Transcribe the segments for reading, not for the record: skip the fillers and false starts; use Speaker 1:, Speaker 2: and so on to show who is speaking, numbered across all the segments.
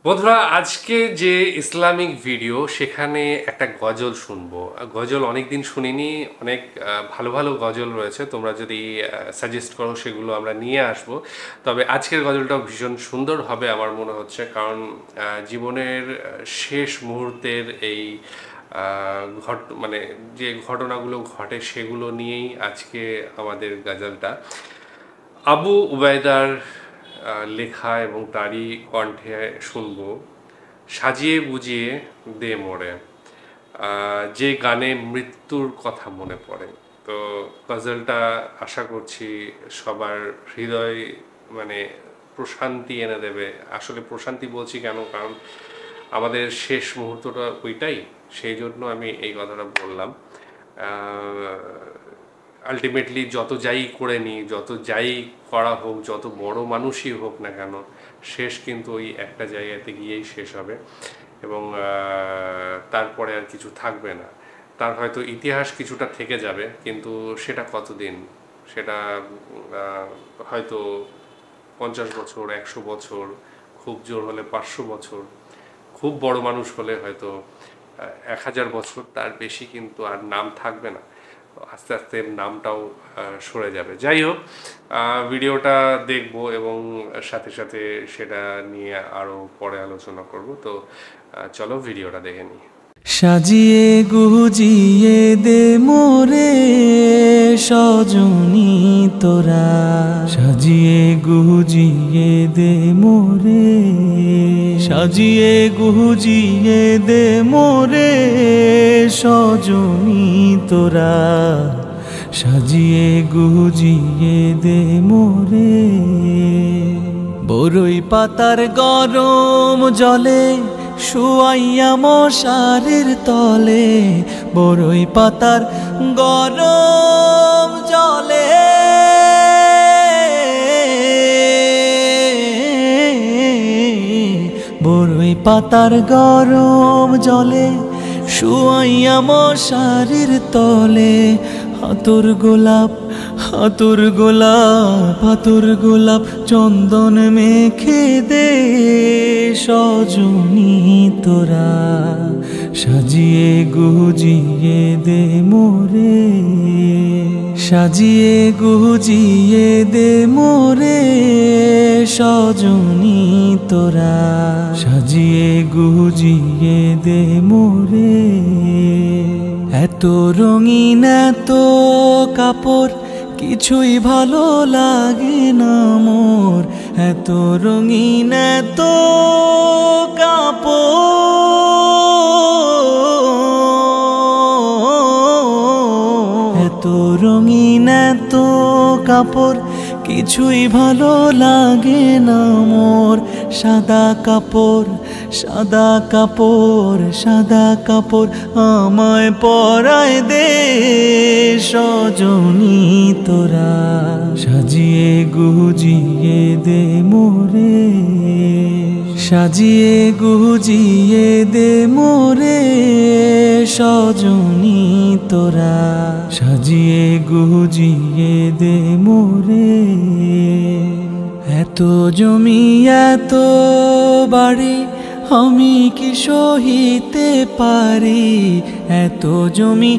Speaker 1: বন্ধুরা, আজকে যে ইসলামিক ভিডিও সেখানে একটা গজল শুনবো। গজল অনেকদিন শুনিনি। অনেক ভালো ভালো গজল রয়েছে, তোমরা যদি সাজেস্ট করো সেগুলো আমরা নিয়ে আসব। তবে আজকের গজলটাও ভীষণ সুন্দর হবে আমার মনে হচ্ছে, কারণ জীবনের শেষ মুহূর্তের এই মানে যে ঘটনাগুলো ঘটে সেগুলো নিয়েই আজকে আমাদের গজলটা। আবু উবায়দার লেখা এবং তারই কণ্ঠে শুনবো সাজিয়ে গুজিয়ে দে মোরে, যে গানে মৃত্যুর কথা মনে পড়ে। তো গজলটা আশা করছি সবার হৃদয় মানে প্রশান্তি এনে দেবে। আসলে প্রশান্তি বলছি কেন, কারণ আমাদের শেষ মুহূর্তটা ওইটাই, সেই জন্য আমি এই কথাটা বললাম। আলটিমেটলি যত যাই করে নিই, যত যাই করা হোক, যত বড় মানুষই হোক না কেন, শেষ কিন্তু ওই একটা জায়গাতে গিয়েই শেষ হবে এবং তারপরে আর কিছু থাকবে না। তার হয়তো ইতিহাস কিছুটা থেকে যাবে, কিন্তু সেটা কতদিন, সেটা হয়তো 50 বছর, 100 বছর, খুব জোর হলে 500 বছর, খুব বড় মানুষ হলে হয়তো 1000 বছর, তার বেশি কিন্তু আর নাম থাকবে না। আস্তে আস্তে নামটাও সরে যাবে। যাই হোক, ভিডিওটা দেখব এবং সাথে সাথে সেটা নিয়ে আরও পরে আলোচনা করব। তো চলো ভিডিওটা দেখে নিই।
Speaker 2: সাজিয়ে গুজিয়ে দে মোরে সজনী তোরা, সাজিয়ে গুজিয়ে দে মোরে, সাজিয়ে গুজিয়ে দে মোরে সজনী তোরা, সাজিয়ে গুজিয়ে দে মোরে। বরই পাতার গরম জলে শুয়াইয়া মশারির তলে, বরই পাতার গরম জলে, বরই পাতার গরম জলে শুয়াইয়া মশারির তলে, হাতুর গোলাপ হাতুর গোলাপ হাতুর গোলাপ চন্দন মেখে দে সজনী তোরা, সাজিয়ে গুজিয়ে দে মোরে, সাজিয়ে গুজিয়ে দে মোরে সজনী তোরা, সাজিয়ে গুজিয়ে দে মোরে। এত রঙিন এত কাপড় কিছুই ভালো লাগে না মোর, এত রঙিন এত কাপড়, এত রঙিন এত কাপড় কিছুই ভালো লাগে না মোর। সাদা কাপড় সাদা কাপড় সাদা কাপড় আমায় পরায় দে সজনী তোরা, সাজিয়ে গুজিয়ে দে মোরে, সাজিয়ে গুজিয়ে দে মোরে সজনী তোরা, সাজিয়ে গুজিয়ে দে মোরে। এত জমি এত বাড়ি আমি কি সহিতে পারি, এত জমি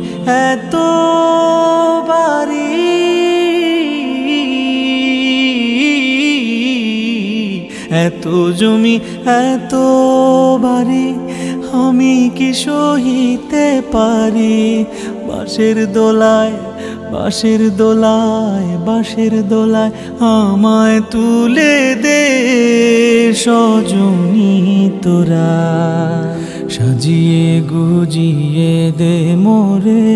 Speaker 2: এত বাড়ি, এত জমি এত বাড়ি আমি কি সহিতে পারি। বাঁশের দোলায় বাঁশের দোলায় বাঁশের দোলায় আমায় তুলে দে সজনী তোরা, সাজিয়ে গুজিয়ে দে মোরে,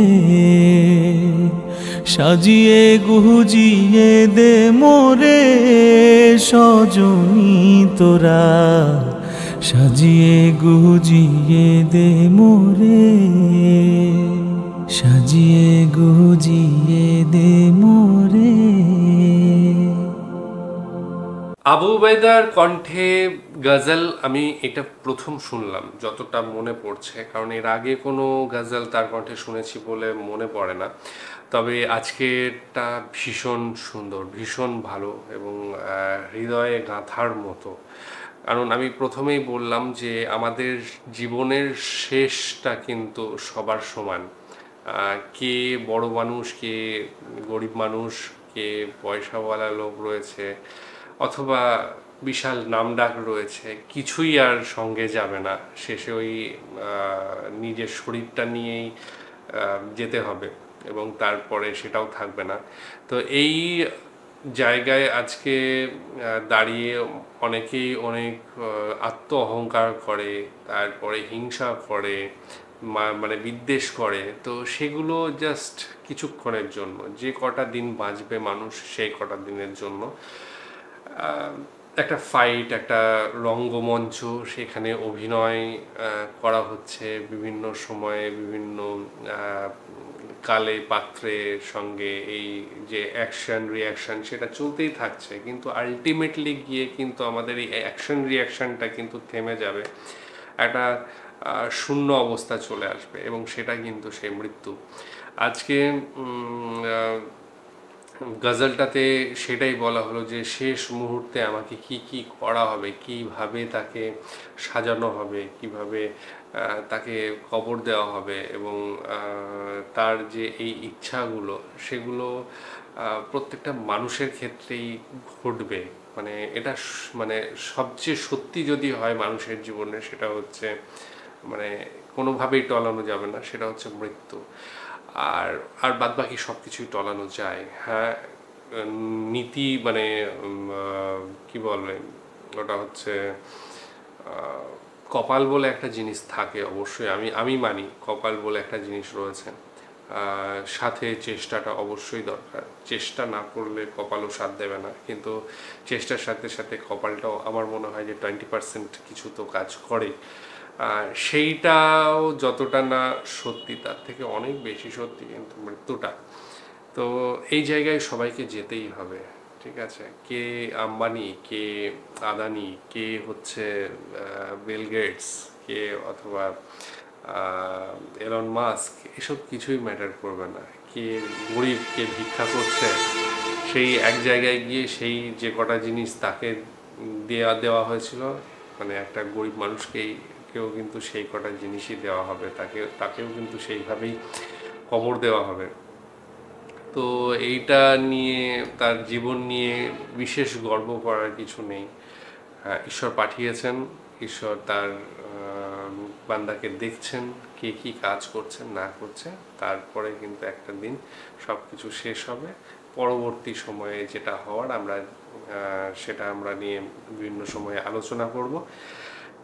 Speaker 2: সাজিয়ে গুজিয়ে দে মোরে সজনী তোরা, সাজিয়ে গুজিয়ে দে মোরে, সাজিয়ে গুজিয়ে দে মোরে।
Speaker 1: আবু উবায়দার কণ্ঠে গজল আমি এটা প্রথম শুনলাম যতটা মনে পড়ছে, কারণ এর আগে কোনো গজল তার কণ্ঠে শুনেছি বলে মনে পড়ে না। তবে আজকেরটা ভীষণ সুন্দর, ভীষণ ভালো এবং হৃদয়ে গাঁথার মতো। কারণ আমি প্রথমেই বললাম যে আমাদের জীবনের শেষটা কিন্তু সবার সমান। কে বড় মানুষ, কে গরিব মানুষ, কে পয়সাওয়ালা লোক রয়েছে অথবা বিশাল নামডাক রয়েছে, কিছুই আর সঙ্গে যাবে না। শেষে ওই নিজের শরীরটা নিয়েই যেতে হবে এবং তারপরে সেটাও থাকবে না। তো এই জায়গায় আজকে দাঁড়িয়ে অনেকেই অনেক আত্ম অহংকার করে, তারপরে হিংসা করে, মানে বিদ্বেষ করে। তো সেগুলো জাস্ট কিছুক্ষণের জন্য, যে কটা দিন বাঁচবে মানুষ সেই কটা দিনের জন্য। একটা ফাইট, একটা রঙ্গমঞ্চ, সেখানে অভিনয় করা হচ্ছে বিভিন্ন সময়ে বিভিন্ন কালে পাত্রের সঙ্গে, এই যে অ্যাকশন রিয়াকশন সেটা চলতেই থাকছে, কিন্তু আলটিমেটলি গিয়ে কিন্তু আমাদের এই অ্যাকশন রিয়াকশনটা কিন্তু থেমে যাবে, একটা শূন্য অবস্থা চলে আসবে এবং সেটা কিন্তু সেই মৃত্যু। আজকে গজলটাতে সেটাই বলা হলো যে শেষ মুহূর্তে আমাকে কি কি করা হবে, কিভাবে তাকে সাজানো হবে, কিভাবে তাকে কবর দেওয়া হবে এবং তার যে এই ইচ্ছাগুলো সেগুলো প্রত্যেকটা মানুষের ক্ষেত্রেই ঘটবে। মানে এটা মানে সবচেয়ে সত্যি যদি হয় মানুষের জীবনে, সেটা হচ্ছে মানে কোনোভাবেই টলানো যাবে না, সেটা হচ্ছে মৃত্যু। আর আর বাদ বাকি সব কিছুই টলানো যায়। হ্যাঁ, নীতি মানে কি বলে ওটা হচ্ছে কপাল বলে একটা জিনিস থাকে, অবশ্যই আমি মানি কপাল বলে একটা জিনিস রয়েছে। সাথে চেষ্টাটা অবশ্যই দরকার, চেষ্টা না করলে কপালও সাথ দেবে না, কিন্তু চেষ্টার সাথে সাথে কপালটাও আমার মনে হয় যে 20% কিছু তো কাজ করে। সেইটাও যতটা না সত্যি তার থেকে অনেক বেশি সত্যি কিন্তু মৃত্যুটা। তো এই জায়গায় সবাইকে যেতেই হবে, ঠিক আছে? কে আম্বানি, কে আদানি, কে হচ্ছে বিল গেটস, কে অথবা এলন মাস্ক, এসব কিছুই ম্যাটার করবে না। কে গরিব, কে ভিক্ষা করছে, সেই এক জায়গায় গিয়ে সেই যে কটা জিনিস তাকে দেওয়া হয়েছিল, মানে একটা গরিব মানুষকেই কেউ কিন্তু সেই কটা জিনিসই দেওয়া হবে, তাকেও কিন্তু সেইভাবেই কবর দেওয়া হবে। তো এইটা নিয়ে, তার জীবন নিয়ে বিশেষ গর্ব করার কিছু নেই। ঈশ্বর পাঠিয়েছেন, ঈশ্বর তার বান্দাকে দেখছেন কে কি কাজ করছেন না করছে, তারপরে কিন্তু একটা দিন সব কিছু শেষ হবে। পরবর্তী সময়ে যেটা হওয়ার সেটা আমরা নিয়ে বিভিন্ন সময়ে আলোচনা করব।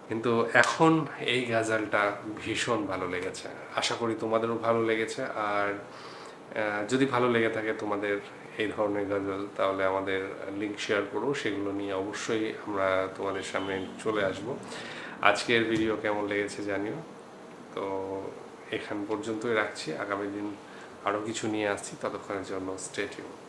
Speaker 1: কিন্তু এখন এই গাজালটা ভীষণ ভালো লেগেছে, আশা করি তোমাদেরও ভালো লেগেছে। আর যদি ভালো লেগে থাকে তোমাদের এই ধরনের গজল, তাহলে আমাদের লিঙ্ক শেয়ার করো, সেগুলো নিয়ে অবশ্যই আমরা তোমাদের সামনে চলে আসব। আজকের ভিডিও কেমন লেগেছে জানিও। তো এখান পর্যন্তই রাখছি, আগামী দিন আরও কিছু নিয়ে আসছি, ততক্ষণের জন্য স্টে টিউনড।